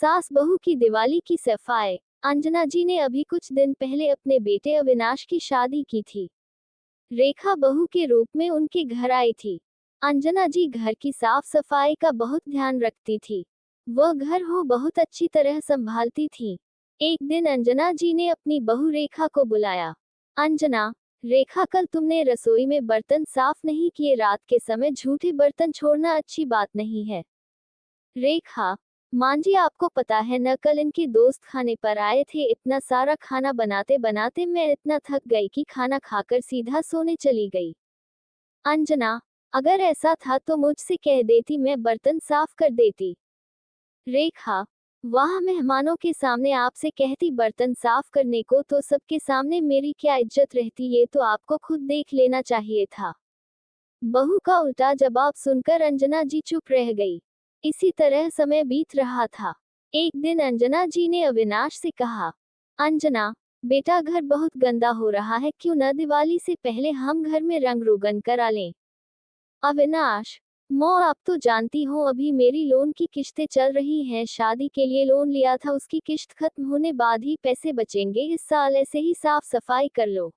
सास बहू की दिवाली की सफाई। अंजना जी ने अभी कुछ दिन पहले अपने बेटे अविनाश की शादी की थी। रेखा बहू के रूप में उनके घर आई थी। अंजना जी घर की साफ सफाई का बहुत ध्यान रखती थी। वह घर हो बहुत अच्छी तरह संभालती थी। एक दिन अंजना जी ने अपनी बहू रेखा को बुलाया। अंजना, रेखा, कल तुमने रसोई में बर्तन साफ नहीं किए। रात के समय झूठे बर्तन छोड़ना अच्छी बात नहीं है। रेखा, मां जी, आपको पता है न, कल इनके दोस्त खाने पर आए थे। इतना सारा खाना बनाते बनाते मैं इतना थक गई कि खाना खाकर सीधा सोने चली गई। अंजना, अगर ऐसा था तो मुझसे कह देती, मैं बर्तन साफ कर देती। रेखा, वाह, मेहमानों के सामने आपसे कहती बर्तन साफ करने को, तो सबके सामने मेरी क्या इज्जत रहती। ये तो आपको खुद देख लेना चाहिए था। बहू का उल्टा जवाब सुनकर अंजना जी चुप रह गई। इसी तरह समय बीत रहा था। एक दिन अंजना जी ने अविनाश से कहा, अंजना, बेटा, घर बहुत गंदा हो रहा है, क्यों न दिवाली से पहले हम घर में रंग रोगन करा लें। अविनाश, मौं, आप तो जानती हो अभी मेरी लोन की किश्तें चल रही हैं। शादी के लिए लोन लिया था, उसकी किश्त खत्म होने बाद ही पैसे बचेंगे। इस साल ऐसे ही साफ सफाई कर लो।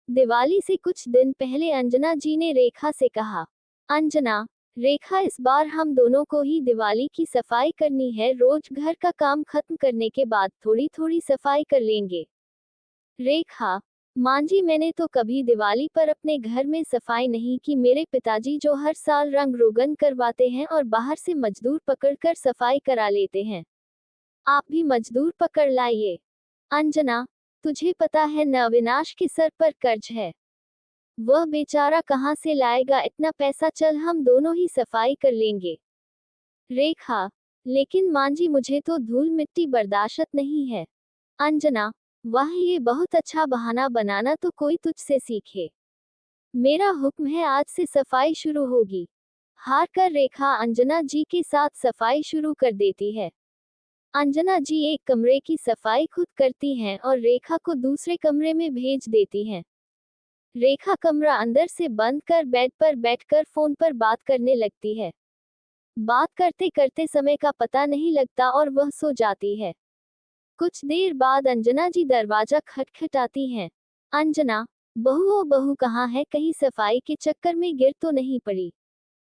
दिवाली से कुछ दिन पहले अंजना जी ने रेखा से कहा, अंजना, रेखा, इस बार हम दोनों को ही दिवाली की सफाई करनी है। रोज घर का काम खत्म करने के बाद थोड़ी थोड़ी सफाई कर लेंगे। रेखा, मां जी, मैंने तो कभी दिवाली पर अपने घर में सफाई नहीं की। मेरे पिताजी जो हर साल रंग रोगन करवाते हैं और बाहर से मजदूर पकड़कर सफाई करा लेते हैं। आप भी मजदूर पकड़ लाइए। अंजना, तुझे पता है न, अविनाश के सर पर कर्ज है। वह बेचारा कहाँ से लाएगा इतना पैसा। चल, हम दोनों ही सफाई कर लेंगे। रेखा, लेकिन मां जी, मुझे तो धूल मिट्टी बर्दाश्त नहीं है। अंजना, वाह, ये बहुत अच्छा बहाना बनाना, तो कोई तुझसे सीखे। मेरा हुक्म है, आज से सफाई शुरू होगी। हार कर रेखा अंजना जी के साथ सफाई शुरू कर देती है। अंजना जी एक कमरे की सफाई खुद करती हैं और रेखा को दूसरे कमरे में भेज देती हैं। रेखा कमरा अंदर से बंद कर बेड पर बैठकर फोन पर बात करने लगती है। बात करते करते समय का पता नहीं लगता और वह सो जाती है। कुछ देर बाद अंजना जी दरवाजा खटखटाती हैं। अंजना, बहू, ओ बहू, कहाँ है? कहीं सफाई के चक्कर में गिर तो नहीं पड़ी?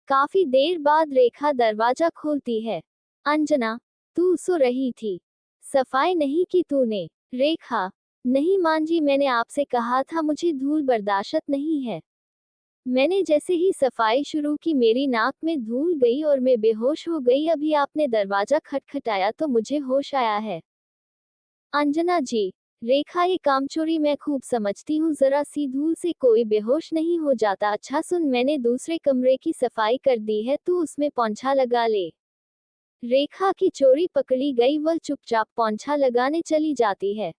काफी देर बाद रेखा दरवाजा खोलती है। अंजना, तू सो रही थी? सफाई नहीं की तूने? रेखा, नहीं मां जी, मैंने आपसे कहा था मुझे धूल बर्दाश्त नहीं है। मैंने जैसे ही सफाई शुरू की मेरी नाक में धूल गई और मैं बेहोश हो गई। अभी आपने दरवाजा खटखटाया तो मुझे होश आया है। अंजना जी, रेखा, ये कामचोरी मैं खूब समझती हूँ। जरा सी धूल से कोई बेहोश नहीं हो जाता। अच्छा सुन, मैंने दूसरे कमरे की सफाई कर दी है, तू उसमें पोंछा लगा ले। रेखा की चोरी पकड़ी गई, वह चुपचाप पोंछा लगाने चली जाती है।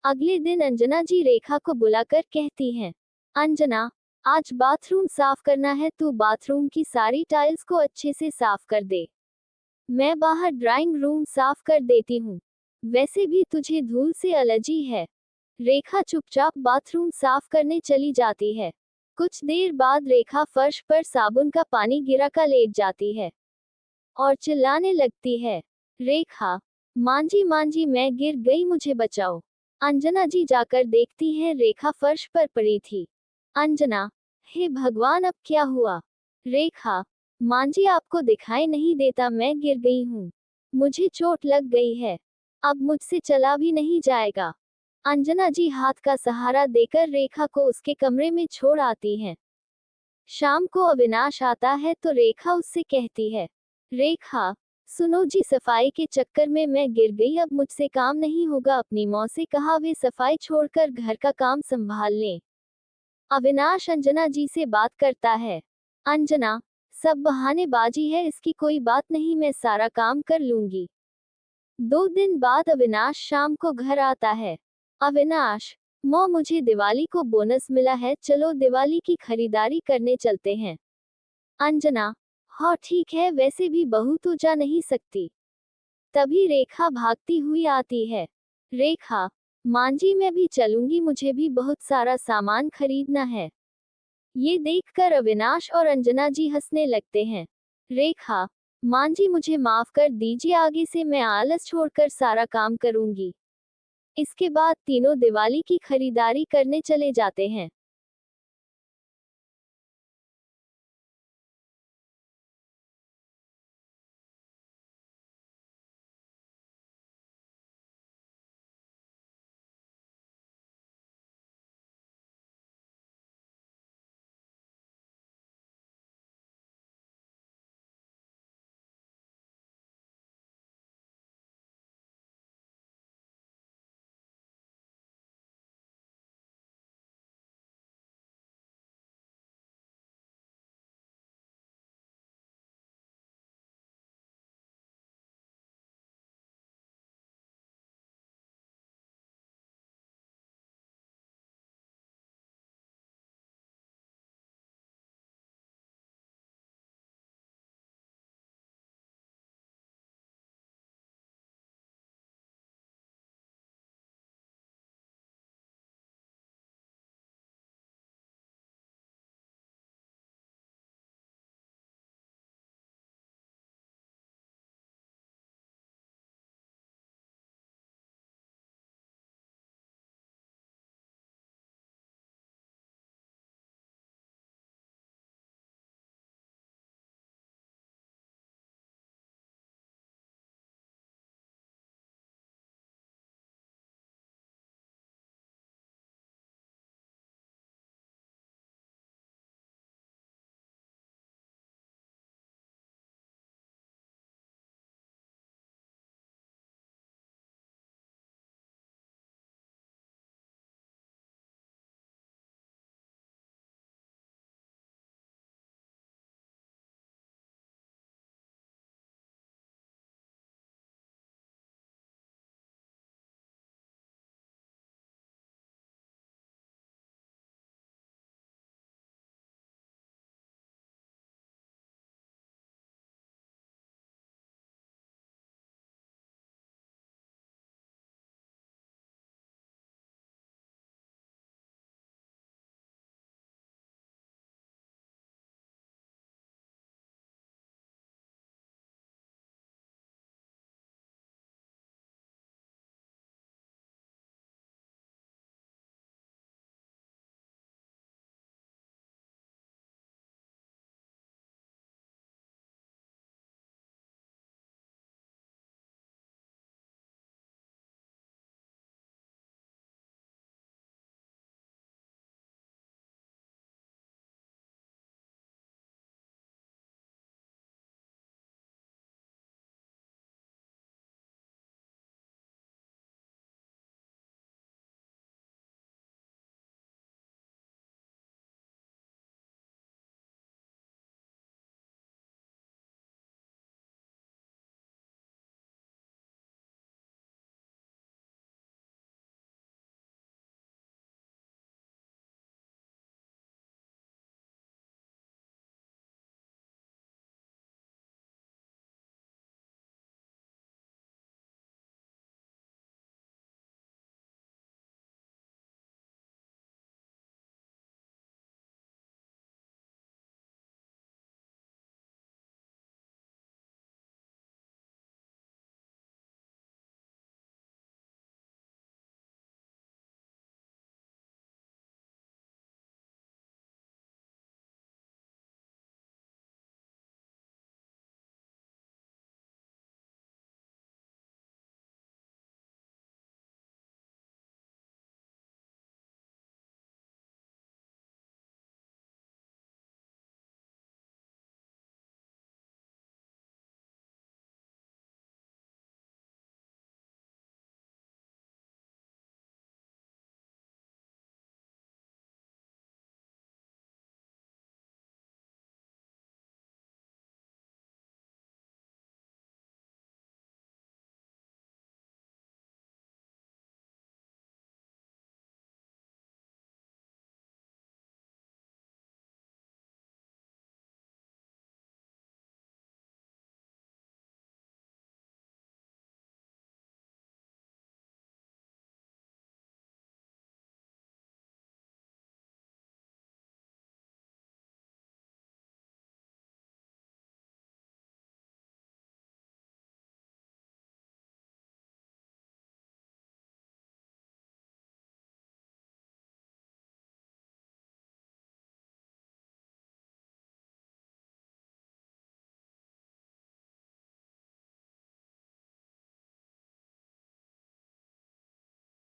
अगले दिन अंजना जी रेखा को बुलाकर कहती हैं, अंजना, आज बाथरूम साफ करना है। तू बाथरूम की सारी टाइल्स को अच्छे से साफ कर दे। मैं बाहर ड्राइंग रूम साफ कर देती हूँ। वैसे भी तुझे धूल से एलर्जी है। रेखा चुपचाप बाथरूम साफ करने चली जाती है। कुछ देर बाद रेखा फर्श पर साबुन का पानी गिरा कर लेट जाती है और चिल्लाने लगती है, रेखा, मां जी, मैं गिर गई, मुझे बचाओ। अंजना जी जाकर देखती हैं, रेखा फर्श पर पड़ी थी। अंजना, हे भगवान, अब क्या हुआ? रेखा, मां जी, आपको दिखाई नहीं देता, मैं गिर गई हूँ। मुझे चोट लग गई है। अब मुझसे चला भी नहीं जाएगा। अंजना जी हाथ का सहारा देकर रेखा को उसके कमरे में छोड़ आती हैं। शाम को अविनाश आता है तो रेखा उससे कहती है, रेखा, सुनो जी, सफाई के चक्कर में मैं गिर गई, अब मुझसे काम नहीं होगा। अपनी मौं से कहा वे सफाई छोड़कर घर का काम संभाल लें। अविनाश अंजना जी से बात करता है। अंजना, सब बहानेबाजी है, इसकी कोई बात नहीं, मैं सारा काम कर लूंगी। 2 दिन बाद अविनाश शाम को घर आता है। अविनाश, मौं, मुझे दिवाली को बोनस मिला है, चलो दिवाली की खरीदारी करने चलते हैं। अंजना, हाँ ठीक है, वैसे भी बहू तो जा नहीं सकती। तभी रेखा भागती हुई आती है। रेखा, मां जी, मैं भी चलूंगी, मुझे भी बहुत सारा सामान खरीदना है। ये देखकर अविनाश और अंजना जी हंसने लगते हैं। रेखा, मां जी मुझे माफ कर दीजिए, आगे से मैं आलस छोड़कर सारा काम करूंगी। इसके बाद तीनों दिवाली की खरीदारी करने चले जाते हैं।